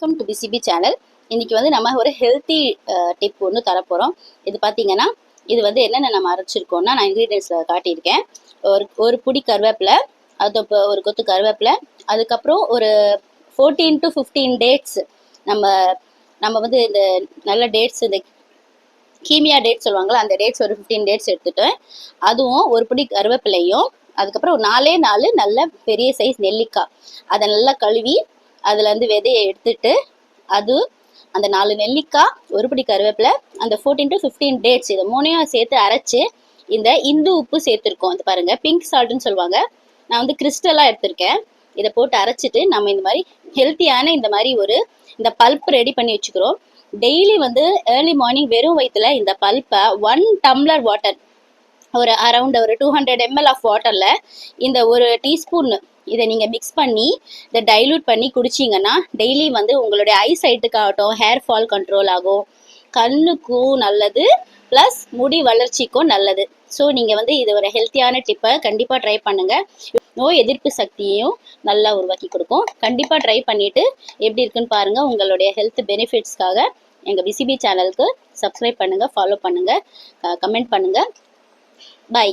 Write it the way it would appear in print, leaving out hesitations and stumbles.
Welcome to PCB channel. இன்னைக்கு வந்து நம்ம ஒரு ஹெல்த்தி டிப் ஒன்று தரப்போகிறோம். இது பார்த்தீங்கன்னா இது வந்து என்னென்ன நம்ம அரைச்சிருக்கோம்னா நான் இன்க்ரீடியன்ஸில் காட்டியிருக்கேன். ஒரு புடி கருவேப்பிலை, அது இப்போ ஒரு கொத்து கருவேப்பிலை, அதுக்கப்புறம் ஒரு 14 to 15 டேட்ஸ். நம்ம நம்ம வந்து இந்த நல்ல டேட்ஸ், இந்த கீமியா டேட்ஸ் சொல்லுவாங்களா, அந்த டேட்ஸ் ஒரு 15 டேட்ஸ் எடுத்துட்டேன். அதுவும் ஒரு பிடி கருவேப்பிலையும், அதுக்கப்புறம் ஒரு 4 நல்ல பெரிய சைஸ் நெல்லிக்காய், அதை நல்லா கழுவி அதுலேருந்து விதையை எடுத்துட்டு, அது அந்த 4 நெல்லிக்காய், ஒரு பிடி கருவேப்பிலை, அந்த 14 to 15 டேட்ஸ், இதை 3 சேர்த்து அரைச்சி இந்த இந்து உப்பு சேர்த்துருக்கோம். இது பாருங்கள், பிங்க் சால்ட்டுன்னு சொல்லுவாங்க. நான் வந்து கிறிஸ்டலாக எடுத்திருக்கேன். இதை போட்டு அரைச்சிட்டு நம்ம இந்த மாதிரி ஹெல்த்தியான இந்த மாதிரி இந்த பல்ப் ரெடி பண்ணி வச்சுக்கிறோம். டெய்லி வந்து ஏர்லி மார்னிங் வெறும் வயிற்றுல இந்த பல்ப்பை 1 டம்ளர் வாட்டர், ஒரு அரௌண்ட் ஒரு 200 ml ஆஃப் வாட்டரில் இந்த ஒரு டீஸ்பூன் இதை நீங்கள் மிக்ஸ் பண்ணி இதை டைல்யூட் பண்ணி குடிச்சிங்கன்னா டெய்லி வந்து உங்களுடைய ஐசைட்டுக்காகட்டும், ஹேர் ஃபால் கண்ட்ரோல் ஆகும், கண்ணுக்கும் நல்லது, ப்ளஸ் முடி வளர்ச்சிக்கும் நல்லது. ஸோ நீங்கள் வந்து இது ஒரு ஹெல்த்தியான டிப்பை கண்டிப்பாக ட்ரை பண்ணுங்கள். நோய் எதிர்ப்பு சக்தியையும் நல்லா உருவாக்கி கொடுக்கும். கண்டிப்பாக ட்ரை பண்ணிவிட்டு எப்படி இருக்குன்னு பாருங்கள். உங்களுடைய ஹெல்த் பெனிஃபிட்ஸ்க்காக எங்கள் பிசிபி சேனலுக்கு சப்ஸ்கிரைப் பண்ணுங்கள், ஃபாலோ பண்ணுங்கள், கமெண்ட் பண்ணுங்கள். Bye.